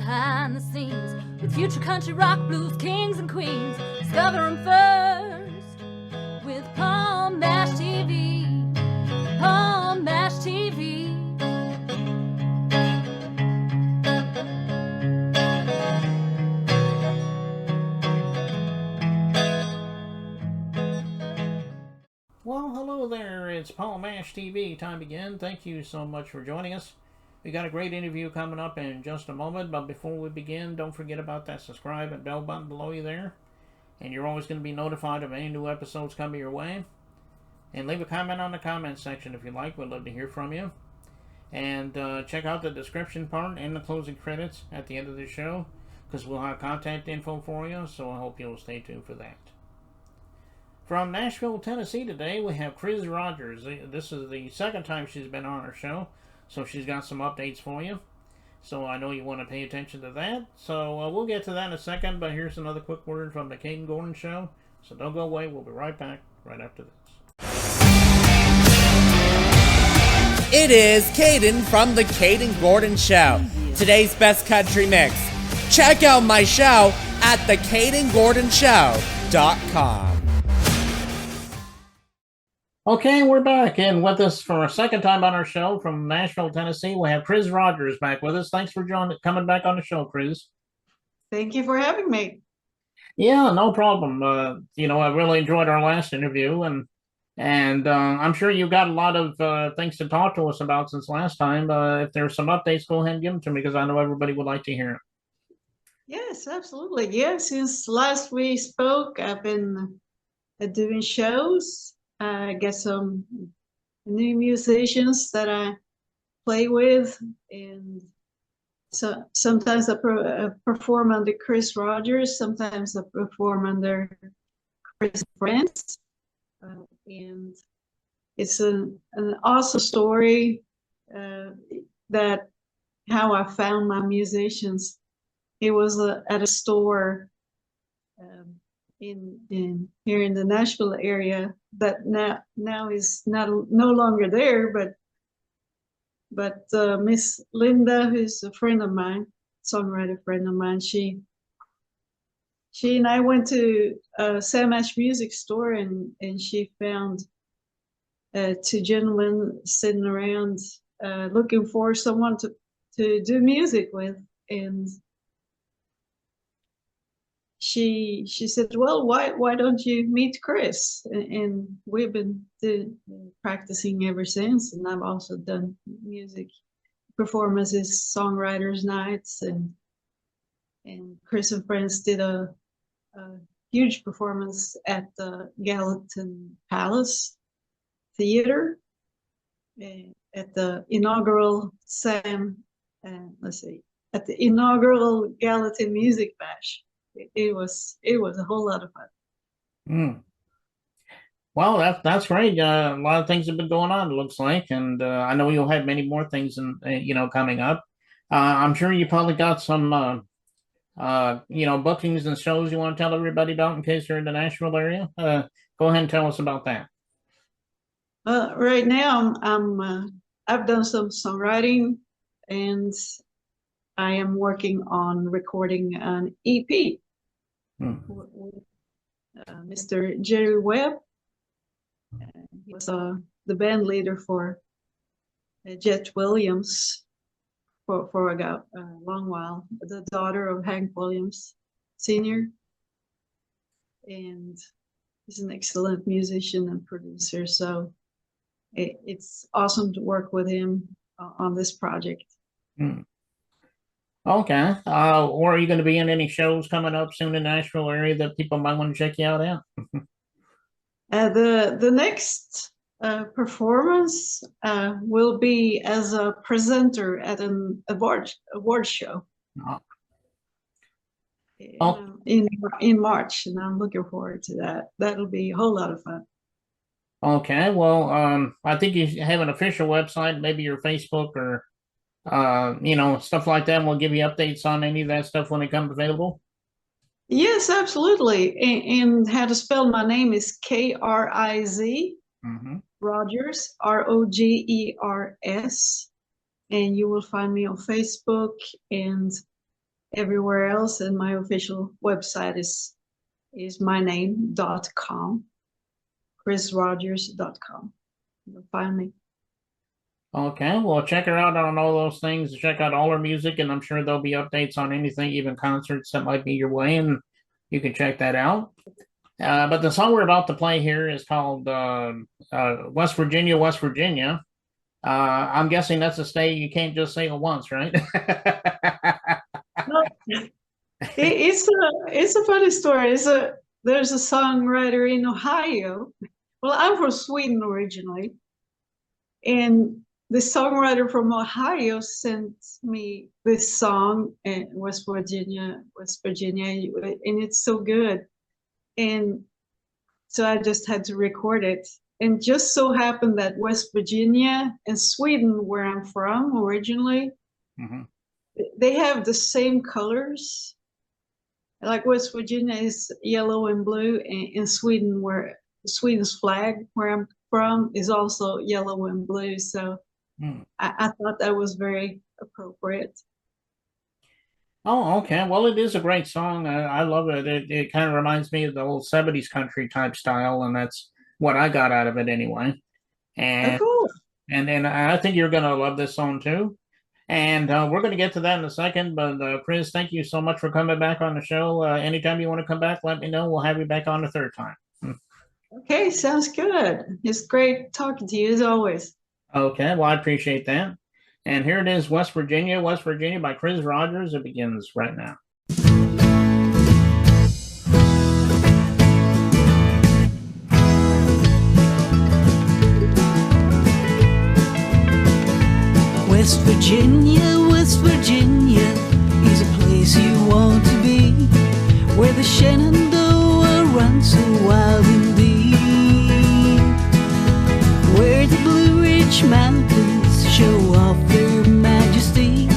behind the scenes with future country rock blues kings and queens. Discover them first with Palm Bash TV. Palm Bash TV. Well, hello there. It's Palm Bash TV time again. Thank you so much for joining us. We got a great interview coming up in just a moment, but before we begin, don't forget about that subscribe and bell button below you there. And you're always going to be notified of any new episodes coming your way. And leave a comment on the comment section if you like. We'd love to hear from you. And check out the description part and the closing credits at the end of the show, because we'll have contact info for you, so I hope you'll stay tuned for that. From Nashville, Tennessee today, we have Kriz Rogers. This is the second time she's been on our show, so she's got some updates for you. So I know you want to pay attention to that. So we'll get to that in a second, but here's another quick word from the Caden Gordon Show. So don't go away. We'll be right back right after this. It is Caden from the Caden Gordon Show. Today's best country mix. Check out my show at thecadengordonshow.com. Okay, we're back, and with us for a second time on our show from Nashville, Tennessee, we have Kriz Rogers back with us. Thanks for coming back on the show, Kriz. Thank you for having me. Yeah, no problem. I really enjoyed our last interview, and I'm sure you've got a lot of things to talk to us about since last time. If there's some updates, go ahead and give them to me, because I know everybody would like to hear it. Yes, absolutely. Yeah, since last we spoke, I've been doing shows. I get some new musicians that I play with, and so sometimes I perform under Kriz Rogers, sometimes I perform under Kriz Friends, and it's an awesome story that how I found my musicians. It was at a store in here in the Nashville area that now is no longer there, but Miss Linda, who's a friend of mine, songwriter friend of mine, she and I went to a Sam Ash music store, and she found two gentlemen sitting around looking for someone to do music with, and she said, well, why don't you meet Kriz? And we've been practicing ever since, and I've also done music performances, songwriters nights, and Kriz and Friends did a huge performance at the Gallatin Palace Theater at the inaugural at the inaugural Gallatin Music Bash. It was a whole lot of fun. Well, that's great. A lot of things have been going on, it looks like, and I know you'll have many more things coming up. I'm sure you probably got some bookings and shows you want to tell everybody about in case they're in the Nashville area. Go ahead and tell us about that. Right now, I've done some songwriting, and I am working on recording an EP. With Mr. Jerry Webb. He was the band leader for Jet Williams for a long while, the daughter of Hank Williams Sr. And he's an excellent musician and producer, so it's awesome to work with him on this project. Okay. Or are you going to be in any shows coming up soon in the Nashville area that people might want to check you out at? The next performance will be as a presenter at an award show in March, and I'm looking forward to that. That'll be a whole lot of fun. Okay. Well, I think you have an official website, maybe your Facebook or stuff like that. We'll give you updates on any of that stuff when it comes available. Yes, absolutely. And how to spell my name is Kriz Rogers, Rogers, and you will find me on Facebook and everywhere else. And my official website is myname.com, KrizRogers.com. You'll find me. Okay, well, check her out on all those things. Check out all her music, and I'm sure there'll be updates on anything, even concerts that might be your way, and you can check that out. But the song we're about to play here is called West Virginia, West Virginia. I'm guessing that's a state you can't just say it once, right? No, it's a funny story. There's a songwriter in Ohio. Well, I'm from Sweden originally, and the songwriter from Ohio sent me this song in West Virginia, and it's so good. And so I just had to record it. And just so happened that West Virginia and Sweden, where I'm from originally, they have the same colors. Like West Virginia is yellow and blue, and in Sweden, where Sweden's flag, where I'm from, is also yellow and blue. So I thought that was very appropriate. Oh, okay. Well, it is a great song. I love it. It kind of reminds me of the old 70s country type style, and that's what I got out of it anyway. And cool. And I think you're going to love this song too. And we're going to get to that in a second. But Kriz, thank you so much for coming back on the show. Anytime you want to come back, let me know. We'll have you back on the third time. Okay, sounds good. It's great talking to you as always. Okay, well, I appreciate that. And here it is, West Virginia by Kriz Rogers. It begins right now. West Virginia is a place you want to be, where the Shenandoah runs so wild and deep, where the Blue Ridge Mountains show off their majesty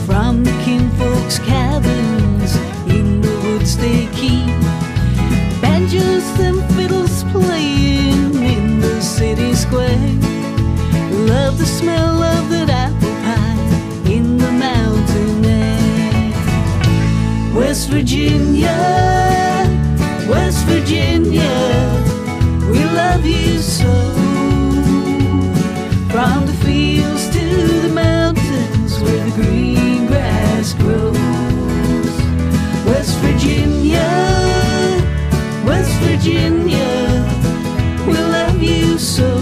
from the kinfolk's cabins in the woods they keep. Banjos and fiddles playing in the city square. Love the smell of that apple pie in the mountain air. West Virginia, we love you so. From the fields to the mountains where the green grass grows. West Virginia, we love you so.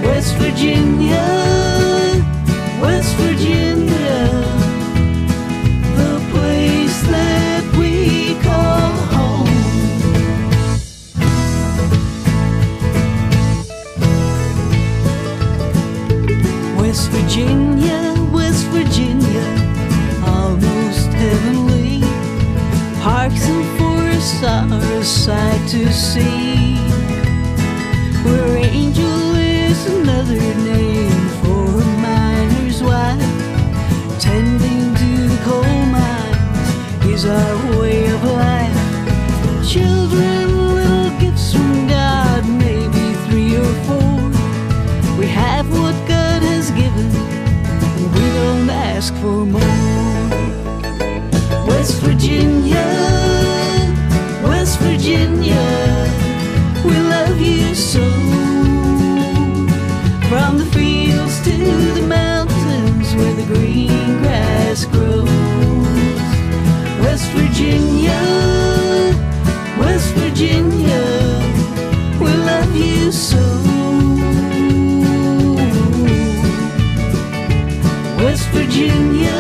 West Virginia, the place that we call home. West Virginia, almost heavenly. Parks and forests are a sight to see, where angel is another name for a miner's wife. Tending to the coal mines is our way of life. Children, little gifts from God, maybe 3 or 4. We have what God has given, and we don't ask for more. West Virginia, we love you so. From the fields to the mountains where the green grass grows. West Virginia, we love you so. West Virginia,